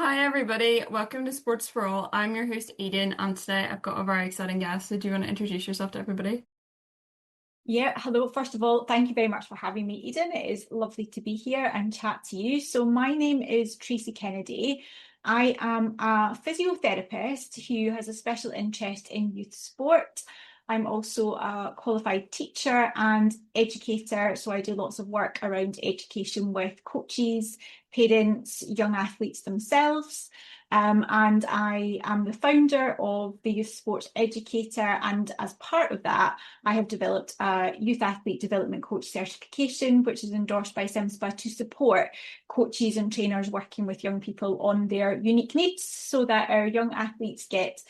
Hi everybody, welcome to Sports for All. I'm your host Eden, and today I've got a very exciting guest. So do you want to introduce yourself to everybody? Yeah, hello. First of all, thank you very much for having me, Eden. It is lovely to be here and chat to you. So my name is Tracy Kennedy. I am a physiotherapist who has a special interest in youth sport. I'm also a qualified teacher and educator, so I do lots of work around education with coaches, parents, young athletes themselves. And I am the founder of the Youth Sports Educator, and as part of that, I have developed a youth athlete development coach certification, which is endorsed by SIMSPA to support coaches and trainers working with young people on their unique needs so that our young athletes get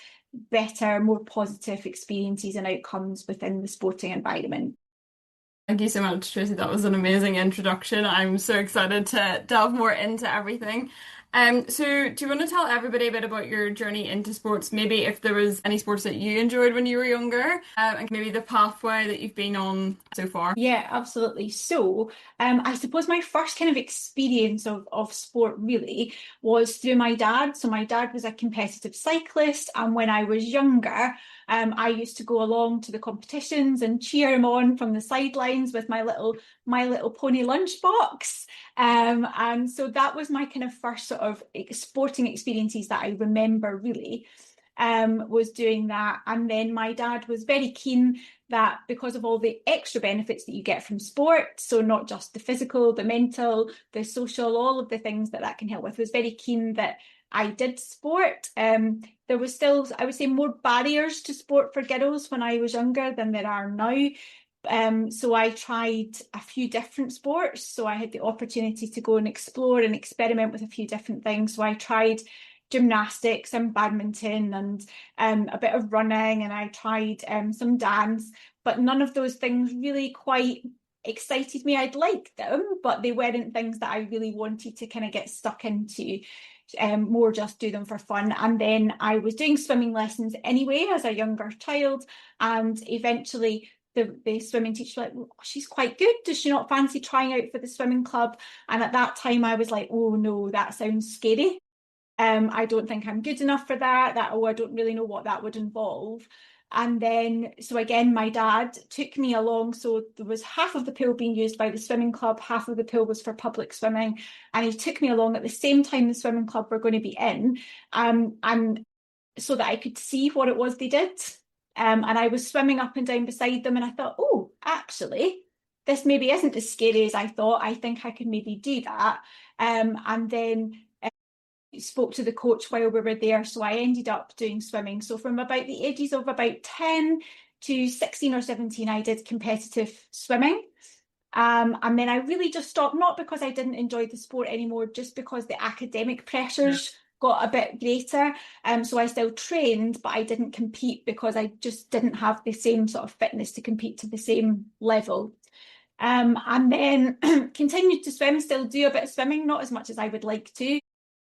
better, more positive experiences and outcomes within the sporting environment. Thank you so much, Tracy. That was an amazing introduction. I'm so excited to delve more into everything. So do you want to tell everybody a bit about your journey into sports? Maybe if there was any sports that you enjoyed when you were younger, and maybe the pathway that you've been on so far. Yeah, absolutely. So, I suppose my first kind of experience of sport really was through my dad. So my dad was a competitive cyclist, and when I was younger, I used to go along to the competitions and cheer him on from the sidelines with My Little Pony lunchbox. And so that was my kind of first sort of sporting experiences that I remember really. Was doing that. And then my dad was very keen that because of all the extra benefits that you get from sport, so not just the physical, the mental, the social, all of the things that that can help with, was very keen that I did sport. There was still, I would say, more barriers to sport for girls when I was younger than there are now. So I tried a few different sports. So I had the opportunity to go and explore and experiment with a few different things. So I tried gymnastics and badminton and a bit of running, and I tried some dance, but none of those things really quite excited me. I'd like them, but they weren't things that I really wanted to kind of get stuck into. More just do them for fun. And then I was doing swimming lessons anyway as a younger child, and eventually the swimming teacher was like, "Oh, she's quite good. Does she not fancy trying out for the swimming club?" And at that time, I was like, "Oh no, that sounds scary. I don't think I'm good enough for that. I don't really know what that would involve." And then, so again, my dad took me along. So there was half of the pool being used by the swimming club, half of the pool was for public swimming. And he took me along at the same time the swimming club were going to be in, and so that I could see what it was they did. And I was swimming up and down beside them, and I thought, oh, actually, this maybe isn't as scary as I thought. I think I could maybe do that. And then spoke to the coach while we were there. So I ended up doing swimming. So from about the ages of about 10 to 16 or 17, I did competitive swimming. And then I really just stopped, not because I didn't enjoy the sport anymore, just because the academic pressures got a bit greater. So I still trained, but I didn't compete because I just didn't have the same sort of fitness to compete to the same level. And then continued to swim, still do a bit of swimming, not as much as I would like to,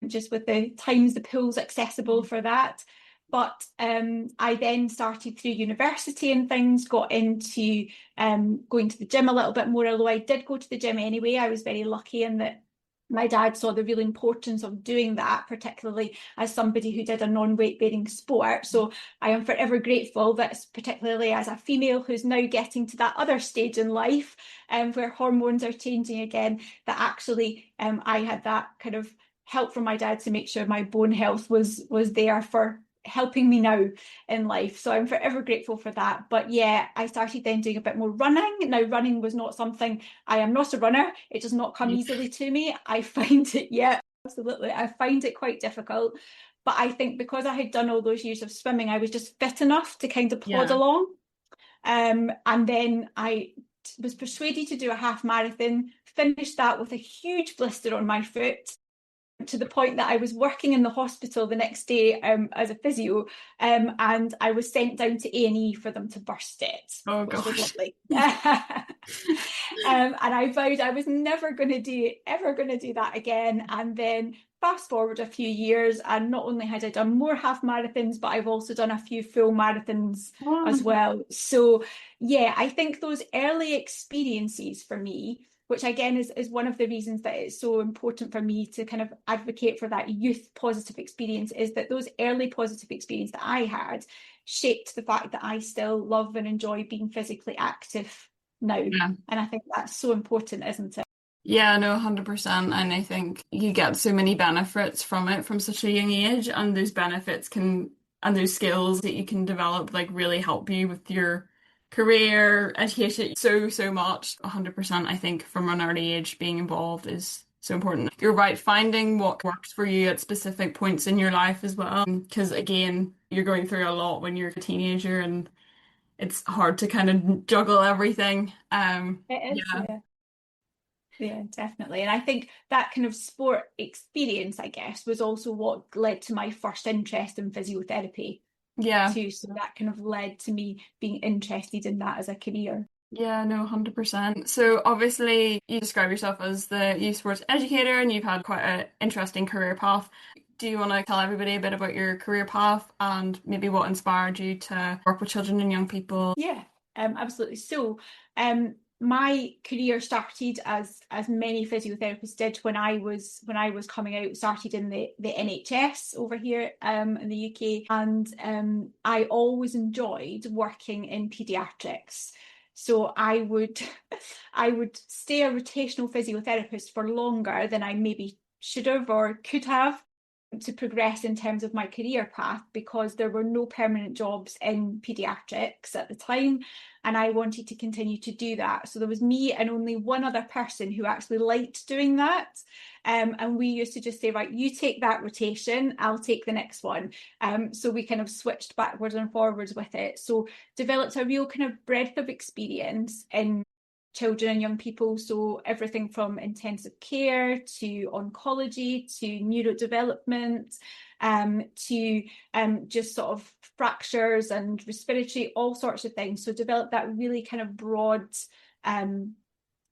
just with the times the pool's accessible for that. But I then started through university and things, got into going to the gym a little bit more, although I did go to the gym anyway. I was very lucky in that my dad saw the real importance of doing that, particularly as somebody who did a non-weight bearing sport. So I am forever grateful that, particularly as a female who's now getting to that other stage in life, where hormones are changing again, that actually I had that kind of help from my dad to make sure my bone health was there for helping me now in life. So I'm forever grateful for that. But yeah, I started then doing a bit more running. Now, running was not something, I am not a runner. It does not come easily to me. I find it, yeah, absolutely. I find it quite difficult. But I think because I had done all those years of swimming, I was just fit enough to kind of plod Yeah. along. And then I was persuaded to do a half marathon, finished that with a huge blister on my foot, to the point that I was working in the hospital the next day as a physio, and I was sent down to A&E for them to burst it, Oh which was gosh. lovely. And I vowed I was never going to ever going to do that again. And then fast forward a few years, and not only had I done more half marathons, but I've also done a few full marathons as Oh, well. So yeah, I think those early experiences for me which again is one of the reasons that it's so important for me to kind of advocate for that youth positive experience, is that those early positive experiences that I had shaped the fact that I still love and enjoy being physically active now. Yeah. And I think that's so important, isn't it? Yeah, no, 100%. And I think you get so many benefits from it from such a young age, and those benefits can, and those skills that you can develop, like really help you with your career, education, so, so much. 100%, I think from an early age, being involved is so important. You're right, finding what works for you at specific points in your life as well. Because again, you're going through a lot when you're a teenager, and it's hard to kind of juggle everything. It is, Yeah, yeah. Yeah, definitely. And I think that kind of sport experience, I guess, was also what led to my first interest in physiotherapy yeah. too. So that kind of led to me being interested in that as a career. Yeah, no, 100%. So obviously you describe yourself as the youth sports educator and you've had quite an interesting career path. Do you want to tell everybody a bit about your career path and maybe what inspired you to work with children and young people? Yeah, absolutely. So, my career started as many physiotherapists did when I was coming out. Started in the NHS over here in the UK, and I always enjoyed working in paediatrics. So I would I would stay a rotational physiotherapist for longer than I maybe should have or could have to progress in terms of my career path, because there were no permanent jobs in paediatrics at the time, and I wanted to continue to do that. So there was me and only one other person who actually liked doing that. And we used to just say, right, you take that rotation, I'll take the next one. So we kind of switched backwards and forwards with it. So developed a real kind of breadth of experience in children and young people. So everything from intensive care to oncology to neurodevelopment, to just sort of fractures and respiratory, all sorts of things. So develop that really kind of broad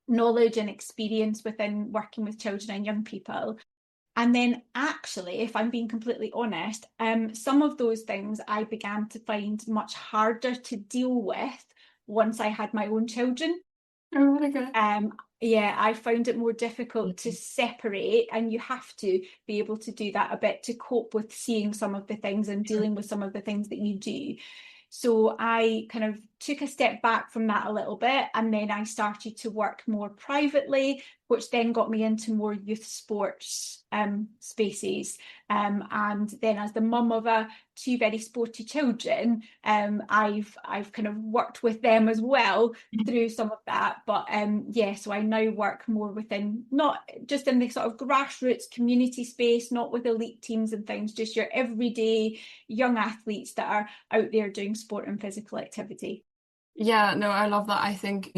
knowledge and experience within working with children and young people. And then actually, if I'm being completely honest, some of those things I began to find much harder to deal with once I had my own children. Oh, really good. Yeah, I found it more difficult to separate, and you have to be able to do that a bit to cope with seeing some of the things and dealing with some of the things that you do. So I kind of took a step back from that a little bit, and then I started to work more privately, which then got me into more youth sports spaces. And then as the mum of two very sporty children, I've kind of worked with them as well through some of that. But yeah, so I now work more within, not just in the sort of grassroots community space, not with elite teams and things, just your everyday young athletes that are out there doing sport and physical activity. Yeah, no, I love that. I think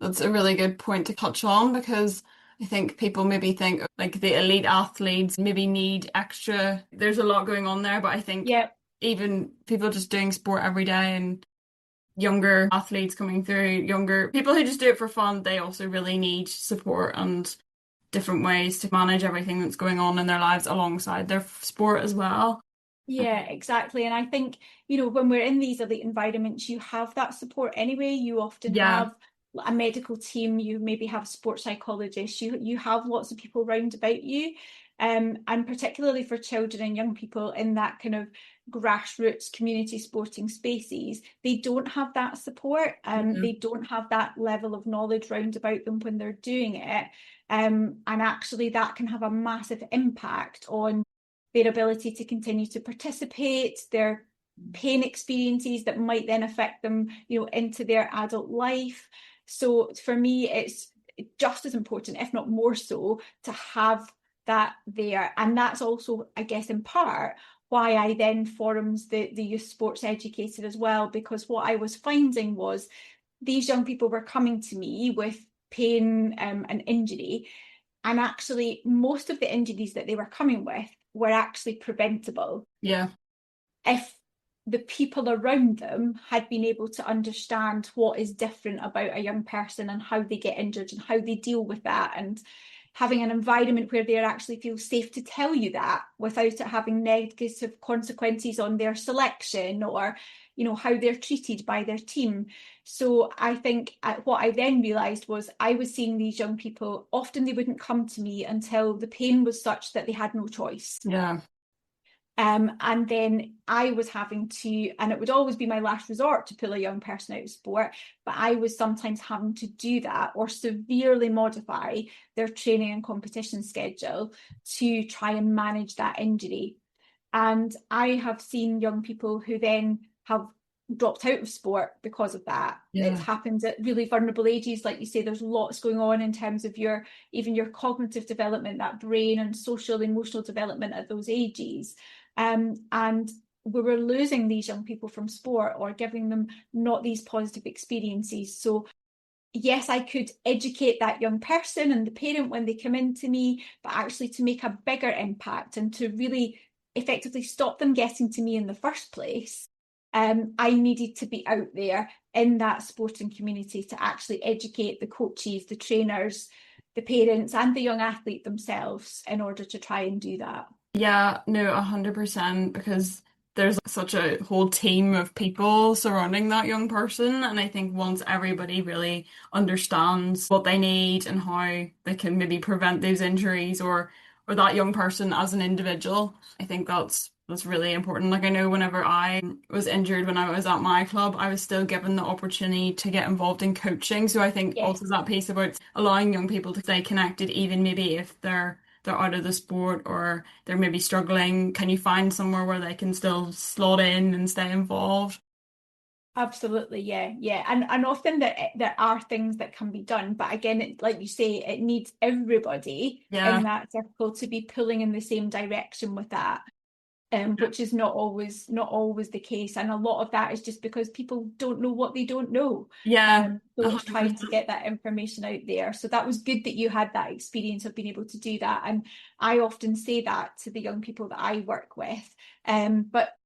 that's a really good point to touch on because I think people maybe think like the elite athletes maybe need extra. There's a lot going on there, but I think Yeah, even people just doing sport every day and younger athletes coming through, younger people who just do it for fun, they also really need support and different ways to manage everything that's going on in their lives alongside their sport as well. yeah, exactly. And I think, you know, when we're in these elite environments, you have that support anyway. You often Yeah, have a medical team, you maybe have sports psychologists, you have lots of people round about you. And particularly for children and young people in that kind of grassroots community sporting spaces, they don't have that support. yeah, They don't have that level of knowledge round about them when they're doing it. And actually that can have a massive impact on their ability to continue to participate, their pain experiences that might then affect them, you know, into their adult life. So for me, it's just as important, if not more so, to have that there. And that's also, I guess, in part why I then formed the Youth Sports Educator as well, because what I was finding was these young people were coming to me with pain and injury, and actually most of the injuries that they were coming with were actually preventable yeah, if the people around them had been able to understand what is different about a young person and how they get injured and how they deal with that. And having an environment where they actually feel safe to tell you that without it having negative consequences on their selection or, you know, how they're treated by their team. So I think what I then realised was I was seeing these young people, often they wouldn't come to me until the pain was such that they had no choice. Yeah. And then I was having to, and it would always be my last resort to pull a young person out of sport, but I was sometimes having to do that or severely modify their training and competition schedule to try and manage that injury. And I have seen young people who then have dropped out of sport because of that. It's Yeah. happened at really vulnerable ages. Like you say, there's lots going on in terms of even your cognitive development, that brain and social, emotional development at those ages. And we were losing these young people from sport or giving them not these positive experiences. So yes, I could educate that young person and the parent when they come into me, but actually to make a bigger impact and to really effectively stop them getting to me in the first place, I needed to be out there in that sporting community to actually educate the coaches, the trainers, the parents, and the young athlete themselves in order to try and do that. Yeah, no, 100%, because there's such a whole team of people surrounding that young person. And I think once everybody really understands what they need and how they can maybe prevent those injuries or that young person as an individual, I think that's really important. Like I know whenever I was injured when I was at my club, I was still given the opportunity to get involved in coaching. So I think Yes. also that piece about allowing young people to stay connected, even maybe if they're out of the sport or they're maybe struggling, can you find somewhere where they can still slot in and stay involved? Absolutely, yeah, yeah, and often there are things that can be done, but again, like you say, it needs everybody in Yeah. that circle to be pulling in the same direction with that, which is not always the case, and a lot of that is just because people don't know what they don't know. Yeah, So it's trying to 100%. get that information out there. So that was good that you had that experience of being able to do that, and I often say that to the young people that I work with, but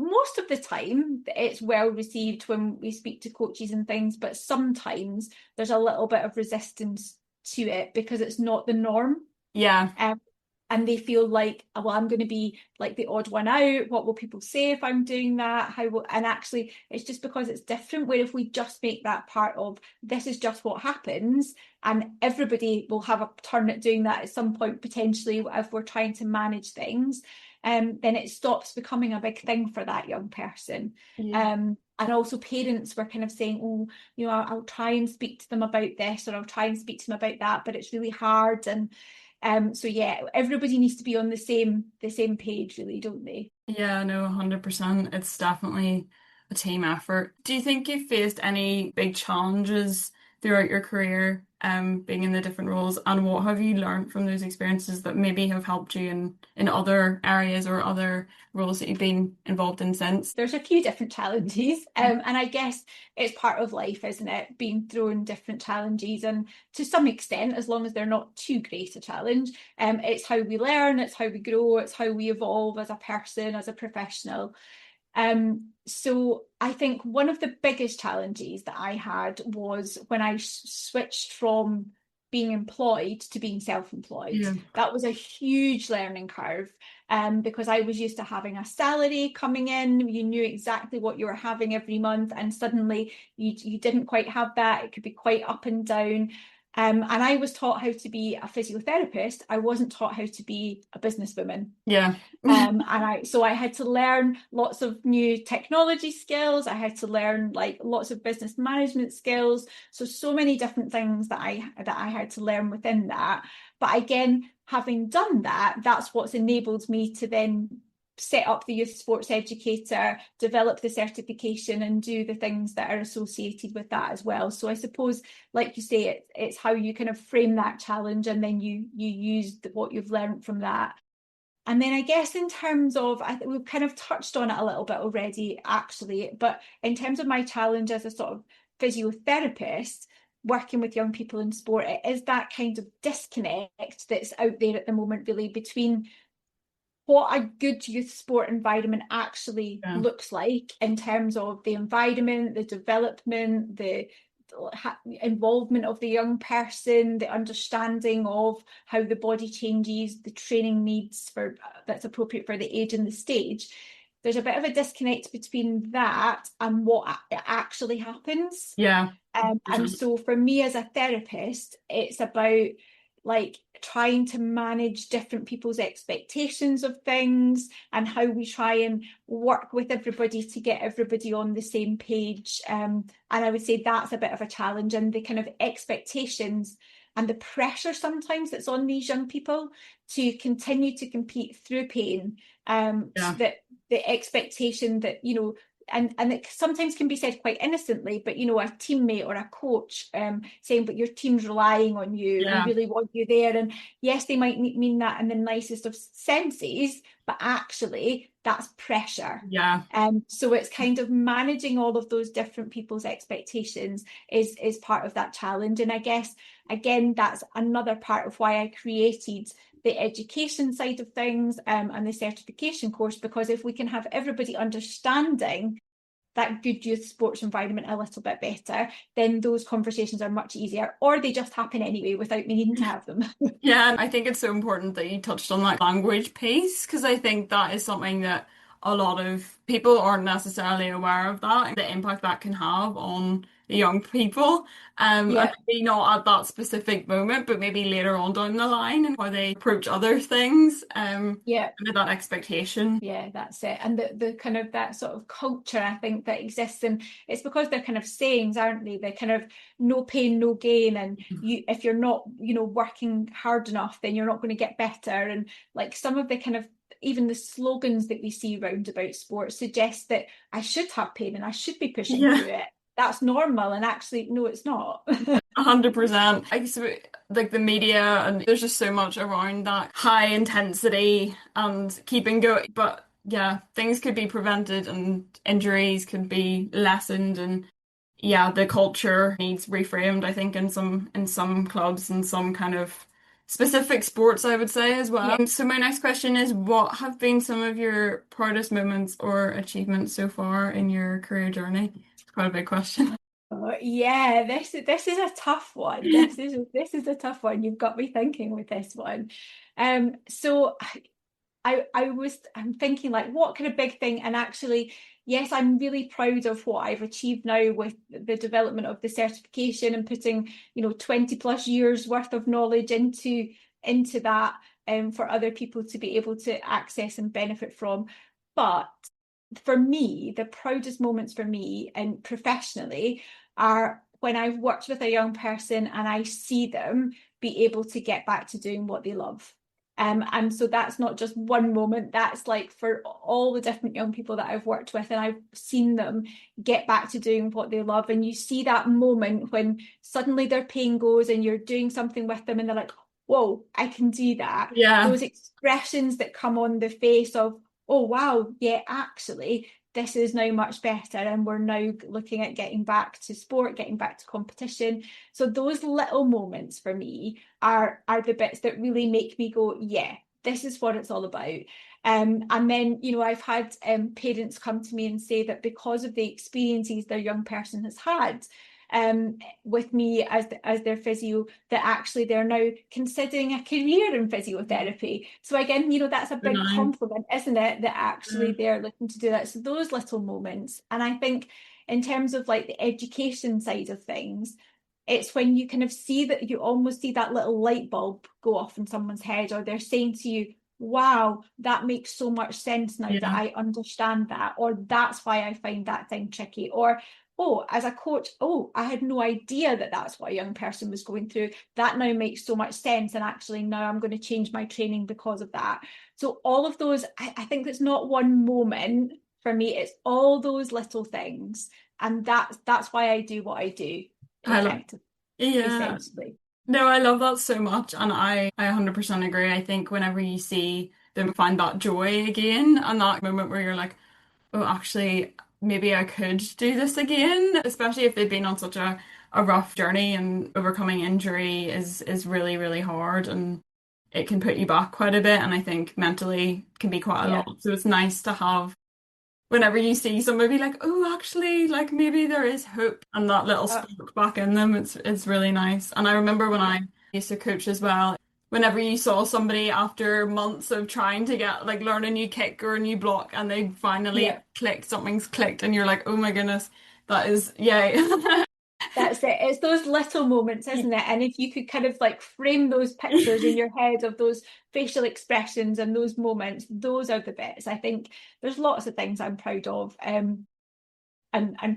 most of the time it's well received when we speak to coaches and things, but sometimes there's a little bit of resistance to it because it's not the norm. Yeah. Um, and they feel like, well, I'm going to be like the odd one out. What will people say if I'm doing that? And actually, it's just because it's different. Where if we just make that part of this is just what happens, and everybody will have a turn at doing that at some point potentially if we're trying to manage things, then it stops becoming a big thing for that young person. Yeah. And also parents were kind of saying, oh, you know, I'll try and speak to them about this, or I'll try and speak to them about that, but it's really hard. And so yeah, everybody needs to be on the same page, really, don't they? Yeah, no, 100%. It's definitely a team effort. Do you think you faced any big challenges throughout your career, being in the different roles, and what have you learned from those experiences that maybe have helped you in other areas or other roles that you've been involved in since? There's a few different challenges, and I guess it's part of life, isn't it? Being thrown different challenges, and to some extent, as long as they're not too great a challenge, it's how we learn, it's how we grow, it's how we evolve as a person, as a professional. So I think one of the biggest challenges that I had was when I switched from being employed to being self-employed. Yeah. That was a huge learning curve, because I was used to having a salary coming in. You knew exactly what you were having every month, and suddenly you didn't quite have that. It could be quite up and down. And I was taught how to be a physiotherapist. I wasn't taught how to be a businesswoman. Yeah. So I had to learn lots of new technology skills. I had to learn like lots of business management skills. So many different things that I had to learn within that. But again, having done that, that's what's enabled me to then set up the Youth Sports Educator, develop the certification, and do the things that are associated with that as well. So I suppose, like you say, it's how you kind of frame that challenge, and then you use what you've learned from that. And then I guess in terms of, I think we've kind of touched on it a little bit already, actually, but in terms of my challenge as a sort of physiotherapist, working with young people in sport, it is that kind of disconnect that's out there at the moment, really, between what a good youth sport environment actually Yeah. looks like in terms of the environment, the development, the involvement of the young person, the understanding of how the body changes, the training needs for that's appropriate for the age and the stage. There's a bit of a disconnect between that and what actually happens. Yeah. And 100%. so for me as a therapist, it's about like trying to manage different people's expectations of things and how we try and work with everybody to get everybody on the same page. And I would say that's a bit of a challenge, and the kind of expectations and the pressure sometimes that's on these young people to continue to compete through pain. So Yeah. that the expectation that, and it sometimes can be said quite innocently, but a teammate or a coach saying, but your team's relying on you, we Yeah. really want you there. And yes, they might mean that in the nicest of senses, but actually that's pressure. Yeah. So it's kind of managing all of those different people's expectations is part of that challenge. And I guess, again, that's another part of why I created the education side of things and the certification course, because if we can have everybody understanding that good youth sports environment a little bit better, then those conversations are much easier, or they just happen anyway without me needing to have them. Yeah, and I think it's so important that you touched on that language piece because I think that is something that a lot of people aren't necessarily aware of that and the impact that can have on the young people. And Yeah. maybe not at that specific moment, but maybe later on down the line and how they approach other things, Yeah. with that expectation. Yeah, that's it. And the kind of that sort of culture, I think, that exists, and it's because they're kind of sayings, aren't they? They're kind of no pain, no gain, and if you're not, working hard enough, then you're not going to get better. And like some of the kind of even the slogans that we see round about sports suggest that I should have pain and I should be pushing Yeah. through it. That's normal, and actually, no, it's not. 100%. I guess like the media and there's just so much around that high intensity and keeping going. But yeah, things could be prevented and injuries could be lessened and yeah, the culture needs reframed, I think, in some clubs and some kind of specific sports, I would say as well. Yeah. So my next question is, what have been some of your proudest moments or achievements so far in your career journey? It's quite a big question. Yeah, this is a tough one. This is a tough one. You've got me thinking with this one. So I'm thinking like what kind of big thing, and actually, yes, I'm really proud of what I've achieved now with the development of the certification and putting, 20 plus years worth of knowledge into that for other people to be able to access and benefit from. But for me, the proudest moments for me and professionally are when I've worked with a young person and I see them be able to get back to doing what they love. And so that's not just one moment, that's like for all the different young people that I've worked with, and I've seen them get back to doing what they love. And you see that moment when suddenly their pain goes and you're doing something with them and they're like, whoa, I can do that. Yeah. Those expressions that come on the face of, oh, wow, yeah, actually, this is now much better. And we're now looking at getting back to sport, getting back to competition. So those little moments for me are the bits that really make me go, yeah, this is what it's all about. And then, I've had parents come to me and say that because of the experiences their young person has had with me as their physio, that actually they're now considering a career in physiotherapy. So again, that's a So big nice. compliment, isn't it? That actually Yeah. they're looking to do that. So those little moments. And I think in terms of like the education side of things, it's when you kind of see that, you almost see that little light bulb go off in someone's head, or they're saying to you, wow, that makes so much sense now that Yeah. I understand that, or that's why I find that thing tricky, or oh, as a coach, oh, I had no idea that that's what a young person was going through. That now makes so much sense. And actually now I'm going to change my training because of that. So all of those, I think it's not one moment for me, it's all those little things. And that's why I do what I do, I love, effectively, yeah. essentially. No, I love that so much, and I 100% agree. I think whenever you see them find that joy again, and that moment where you're like, oh, actually, maybe I could do this again, especially if they've been on such a rough journey and overcoming injury is really, really hard, and it can put you back quite a bit, and I think mentally can be quite a Yeah. lot. So it's nice to have whenever you see somebody like, oh, actually, like maybe there is hope and that little Uh, spark back in them, it's really nice. And I remember when yeah, I used to coach as well, whenever you saw somebody after months of trying to get like learn a new kick or a new block and they finally yeah. clicked, something's clicked and you're like, oh my goodness, that is yay. That's it. It's those little moments, isn't it? And if you could kind of like frame those pictures in your head of those facial expressions and those moments, those are the bits. I think there's lots of things I'm proud of. And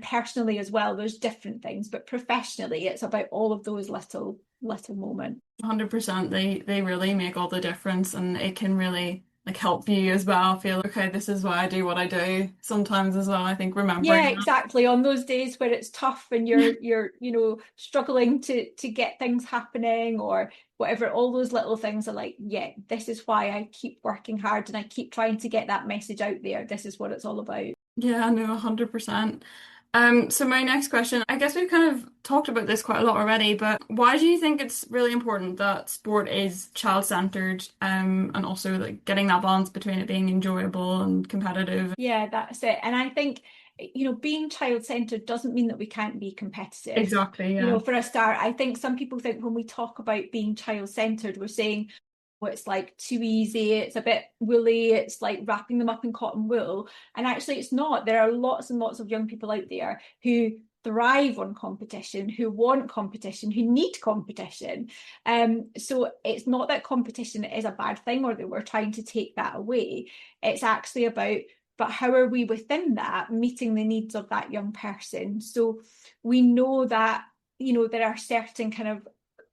personally as well, there's different things, but professionally, it's about all of those little moments. 100%. They really make all the difference and it can really like help you as well feel okay, this is why I do what I do sometimes as well. I think Yeah, remembering exactly. On those days where it's tough and that. you're struggling to get things happening or whatever, all those little things are like, yeah, this is why I keep working hard and I keep trying to get that message out there. This is what it's all about. Yeah, no, 100%. So my next question, I guess we've kind of talked about this quite a lot already, but why do you think it's really important that sport is child-centered, and also like getting that balance between it being enjoyable and competitive? Yeah, that's it. And I think, being child-centered doesn't mean that we can't be competitive. Exactly, yeah. For a start, I think some people think when we talk about being child-centered, we're saying, oh, it's like too easy, it's a bit woolly, it's like wrapping them up in cotton wool. And actually, it's not. There are lots and lots of young people out there who thrive on competition, who want competition, who need competition. So it's not that competition is a bad thing or that we're trying to take that away. It's actually about, but how are we within that meeting the needs of that young person? So we know that, there are certain kind of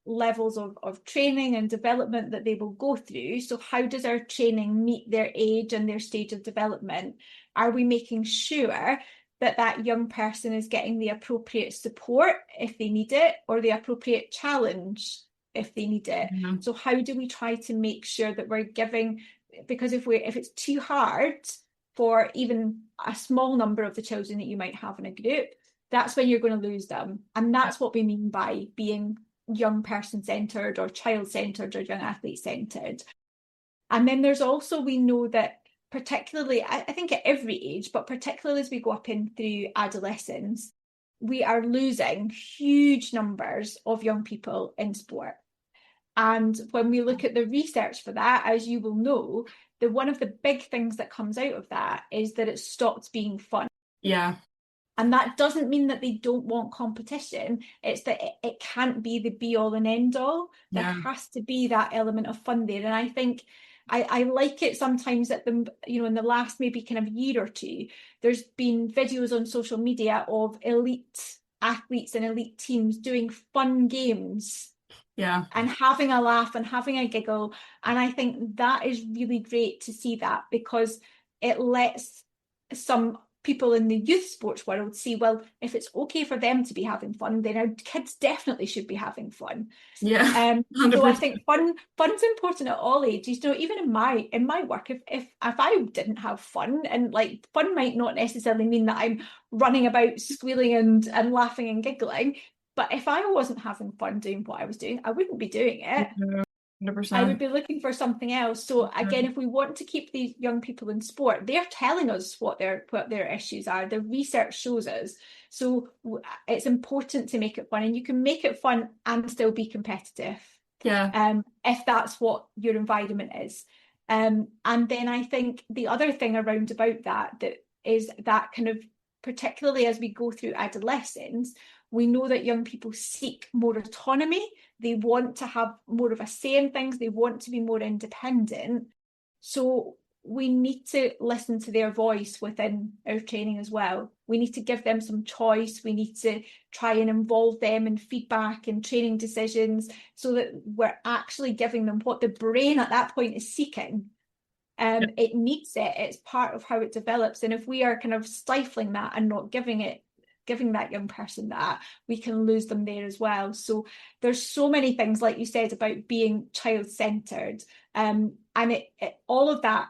levels of training and development that they will go through. So how does our training meet their age and their stage of development? Are we making sure that that young person is getting the appropriate support if they need it, or the appropriate challenge if they need it? Yeah. So how do we try to make sure that we're giving, because if it's too hard for even a small number of the children that you might have in a group, that's when you're going to lose them. And that's what we mean by being young person centered or child centered or young athlete centered. And then there's also, we know that particularly, I think at every age, but particularly as we go up in through adolescence, we are losing huge numbers of young people in sport. And when we look at the research for that, as you will know, one of the big things that comes out of that is that it stopped being fun. Yeah, And that doesn't mean that they don't want competition. It's that it can't be the be all and end all. There yeah, has to be that element of fun there. And I think I like it sometimes that in the last maybe kind of year or two, there's been videos on social media of elite athletes and elite teams doing fun games yeah, and having a laugh and having a giggle. And I think that is really great to see that, because it lets some people in the youth sports world see, well, if it's okay for them to be having fun, then our kids definitely should be having fun. yeah. So I 100%. think fun's important at all ages. Even in my work, if I didn't have fun, and like fun might not necessarily mean that I'm running about squealing and laughing and giggling, but if I wasn't having fun doing what I was doing, I wouldn't be doing it. Yeah, I would 100%. be looking for something else. So again, if we want to keep these young people in sport, they're telling us what their issues are. The research shows us. So it's important to make it fun, and you can make it fun and still be competitive, Yeah, if that's what your environment is. And then I think the other thing around about that is that kind of, particularly as we go through adolescence, we know that young people seek more autonomy. They want to have more of a say in things. They want to be more independent. So we need to listen to their voice within our training as well. We need to give them some choice. We need to try and involve them in feedback and training decisions so that we're actually giving them what the brain at that point is seeking. It needs it. It's part of how it develops. And if we are kind of stifling that and not giving that young person that, we can lose them there as well. So there's so many things, like you said, about being child-centered. And all of that,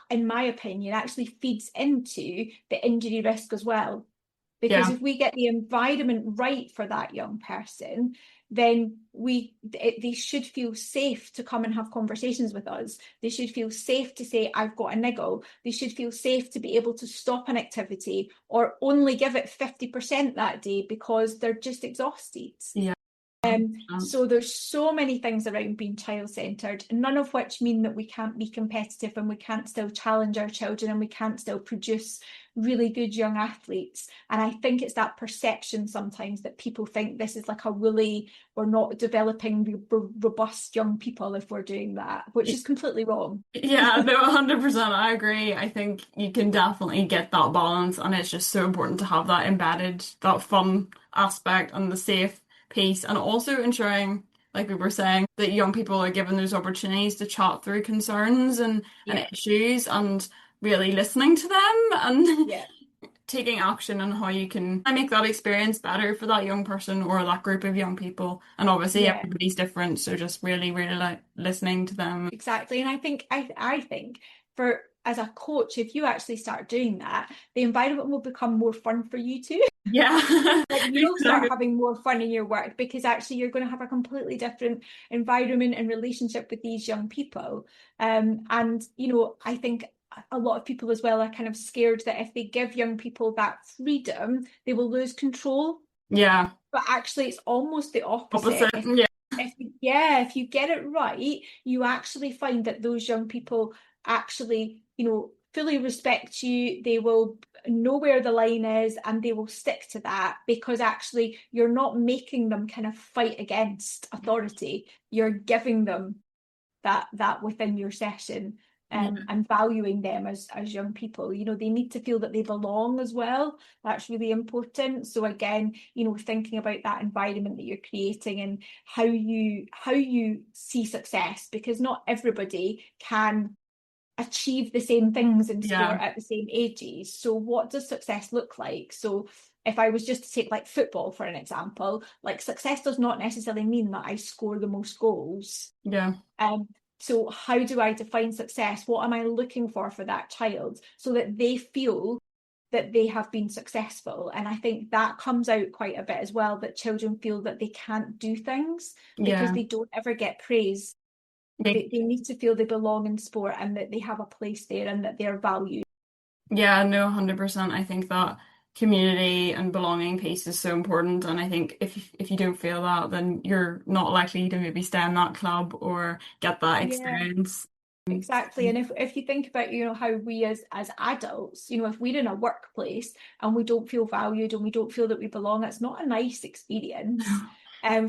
in my opinion, actually feeds into the injury risk as well. Because yeah, if we get the environment right for that young person, then they should feel safe to come and have conversations with us. They should feel safe to say, I've got a niggle. They should feel safe to be able to stop an activity or only give it 50% that day because they're just exhausted. Yeah. So there's so many things around being child-centred, none of which mean that we can't be competitive and we can't still challenge our children and we can't still produce really good young athletes. And I think it's that perception sometimes that people think this is like a woolly, we're not developing robust young people if we're doing that, which is completely wrong. Yeah, no, 100%. I agree. I think you can definitely get that balance, and it's just so important to have that embedded, that fun aspect and the safe piece, and also ensuring, like we were saying, that young people are given those opportunities to chat through concerns and Yeah, issues and really listening to them and yeah, taking action on how you can make that experience better for that young person or that group of young people. And obviously yeah. everybody's different, so just really, really like listening to them. Exactly. And I think for as a coach, if you actually start doing that, the environment will become more fun for you too. Yeah, Like you'll start exactly. having more fun in your work because actually you're going to have a completely different environment and relationship with these young people. And I think a lot of people as well are kind of scared that if they give young people that freedom, they will lose control. Yeah, But actually, it's almost the opposite. opposite. Yeah, If you get it right, you actually find that those young people actually, fully respect you. They will know where the line is and they will stick to that because actually you're not making them kind of fight against authority. You're giving them that within your session, yeah, and valuing them as young people. They need to feel that they belong as well. That's really important. So again, thinking about that environment that you're creating and how you see success, because not everybody can achieve the same things in yeah, sport at the same ages. So what does success look like? So if I was just to take like football for an example, like success does not necessarily mean that I score the most goals. yeah, um, so how do I define success? What am I looking for that child so that they feel that they have been successful? And I think that comes out quite a bit as well, that children feel that they can't do things because yeah. they don't ever get praise. They need to feel they belong in sport and that they have a place there and that they're valued. Yeah, no, 100%. I think that community and belonging piece is so important. And I think if you don't feel that, then you're not likely to maybe stay in that club or get that Yeah. experience. Exactly. And if you think about, how we as adults, if we're in a workplace and we don't feel valued and we don't feel that we belong, it's not a nice experience.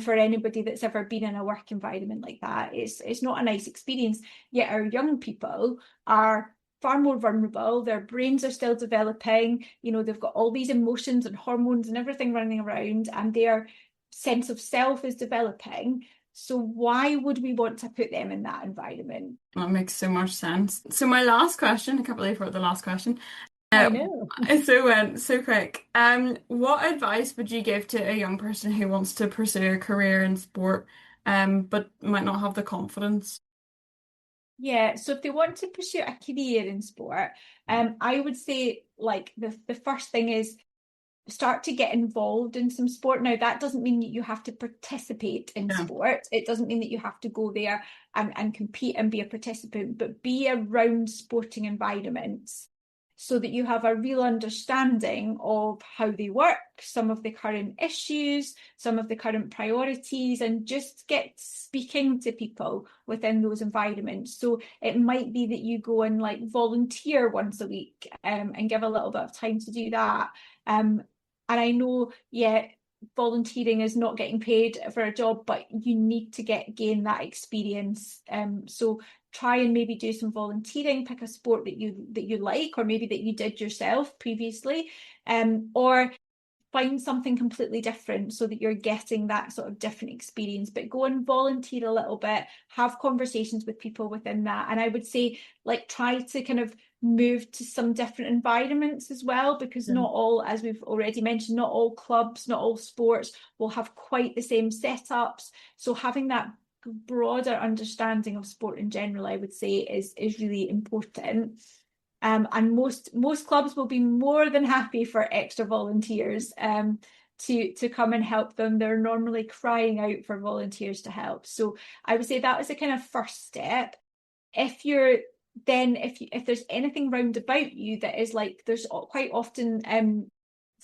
For anybody that's ever been in a work environment like that. It's not a nice experience. Yet our young people are far more vulnerable. Their brains are still developing, they've got all these emotions and hormones and everything running around, and their sense of self is developing. So why would we want to put them in that environment? That makes so much sense. So my last question, I can't believe we're at the last question. I Uh, know. so went so quick. What advice would you give to a young person who wants to pursue a career in sport, but might not have the confidence? Yeah, so if they want to pursue a career in sport, I would say like the first thing is start to get involved in some sport. Now, that doesn't mean that you have to participate in Yeah, sport. It doesn't mean that you have to go there and compete and be a participant, but be around sporting environments so that you have a real understanding of how they work, some of the current issues, some of the current priorities, and just get speaking to people within those environments. So it might be that you go and like volunteer once a week, and give a little bit of time to do that. And I know, yeah, volunteering is not getting paid for a job, but you need to gain that experience. So try and maybe do some volunteering, pick a sport that you like, or maybe that you did yourself previously, or find something completely different so that you're getting that sort of different experience. But go and volunteer a little bit, have conversations with people within that. And I would say, like, try to kind of move to some different environments as well, because yeah, not all, as we've already mentioned, not all clubs, not all sports will have quite the same setups. So having that broader understanding of sport in general, I would say, is really important. And most clubs will be more than happy for extra volunteers, to come and help them. They're normally crying out for volunteers to help. So I would say that was a kind of first step. If you're then if there's anything round about you that is like, there's quite often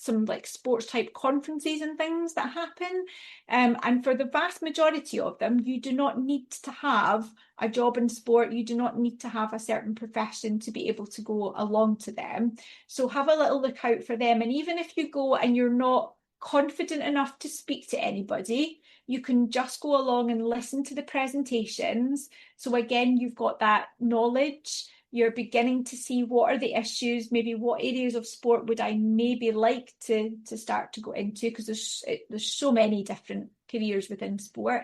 some like sports type conferences and things that happen, and for the vast majority of them you do not need to have a job in sport, you do not need to have a certain profession to be able to go along to them. So have a little look out for them, and even if you go and you're not confident enough to speak to anybody, you can just go along and listen to the presentations. So again, you've got that knowledge, you're beginning to see what are the issues, maybe what areas of sport would I maybe like to start to go into, because there's so many different careers within sport.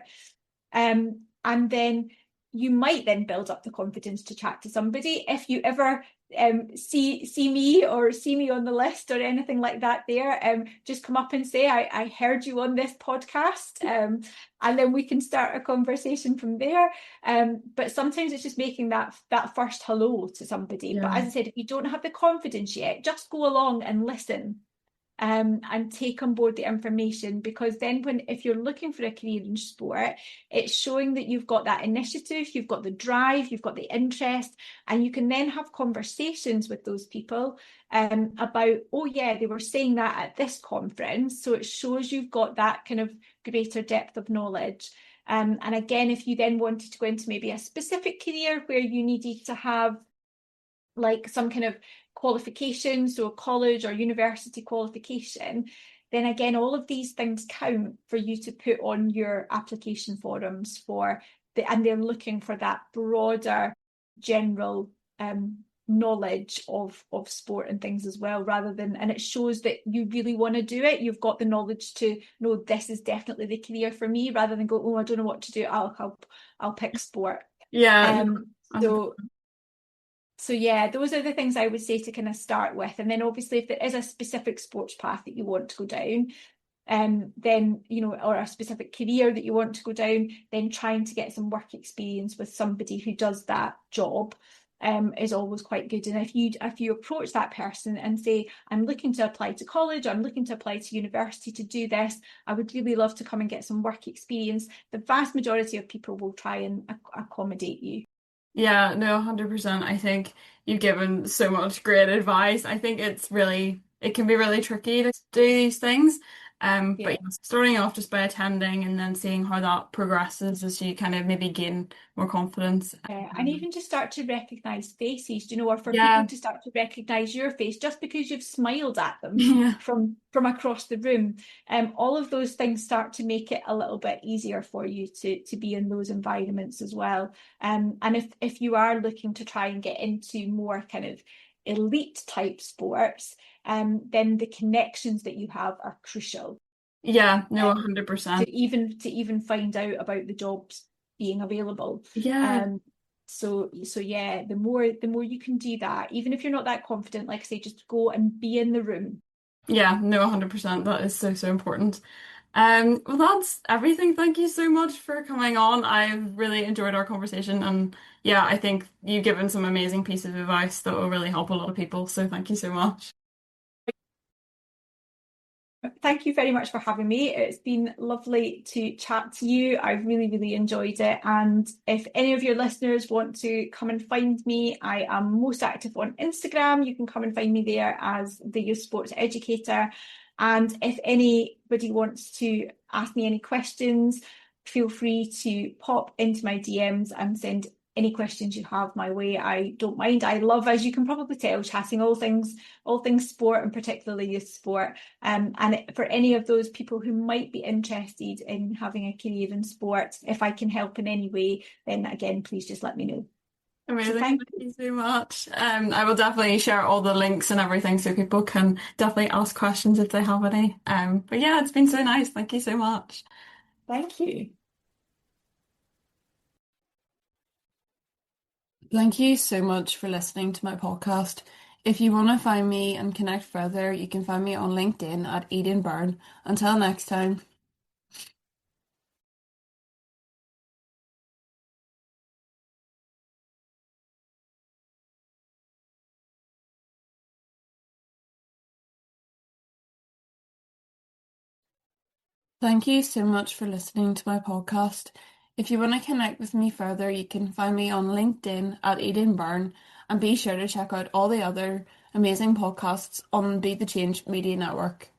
And then you might then build up the confidence to chat to somebody. If you ever see me or see me on the list or anything like that there, just come up and say, I heard you on this podcast, and then we can start a conversation from there. But sometimes it's just making that first hello to somebody. But Yeah. as I said, if you don't have the confidence yet, just go along and listen, and take on board the information, because then if you're looking for a career in sport, it's showing that you've got that initiative, you've got the drive, you've got the interest, and you can then have conversations with those people about, oh yeah, they were saying that at this conference. So it shows you've got that kind of greater depth of knowledge. And again, if you then wanted to go into maybe a specific career where you needed to have like some kind of qualification, so a college or university qualification, then again, all of these things count for you to put on your application forums and they're looking for that broader general knowledge of sport and things as well, and it shows that you really want to do it. You've got the knowledge to know this is definitely the career for me, rather than go, oh, I don't know what to do, I'll pick sport. Yeah. So So yeah, those are the things I would say to kind of start with. And then obviously if there is a specific sports path that you want to go down, then, or a specific career that you want to go down, then trying to get some work experience with somebody who does that job is always quite good. And if you approach that person and say, I'm looking to apply to college, I'm looking to apply to university to do this, I would really love to come and get some work experience, the vast majority of people will try and accommodate you. Yeah, no, 100%. I think you've given so much great advice. I think it can be really tricky to do these things. But Yeah. yeah, starting off just by attending and then seeing how that progresses as you kind of maybe gain more confidence. Yeah, and even to start to recognise faces, or for people Yeah, to start to recognise your face just because you've smiled at them yeah, from across the room. All of those things start to make it a little bit easier for you to be in those environments as well. And if you are looking to try and get into more kind of elite type sports, then the connections that you have are crucial. yeah, no, Um, to 100%. even find out about the jobs being available. Yeah, So yeah, the more you can do that, even if you're not that confident, like I say, just go and be in the room. yeah, no, 100%. That is so, so important. Well, that's everything. Thank you so much for coming on. I've really enjoyed our conversation, and yeah, I think you've given some amazing pieces of advice that will really help a lot of people. So thank you so much. Thank you very much for having me. It's been lovely to chat to you. I've really, really enjoyed it. And if any of your listeners want to come and find me, I am most active on Instagram. You can come and find me there as the Youth Sports Educator. And if anybody wants to ask me any questions, feel free to pop into my DMs and send any questions you have my way. I don't mind. I love, as you can probably tell, chatting all things sport, and particularly youth sport. And for any of those people who might be interested in having a career in sport, if I can help in any way, then again, please just let me know. So Amazing. thank Thank you. you so much. I will definitely share all the links and everything so people can definitely ask questions if they have any. But yeah, it's been so nice. Thank you so much. Thank you. Thank you so much for listening to my podcast. If you want to find me and connect further, you can find me on LinkedIn at Eden Byrne. Until next time. Thank you so much for listening to my podcast. If you want to connect with me further, you can find me on LinkedIn at Eden Byrne and be sure to check out all the other amazing podcasts on Be the Change Media Network.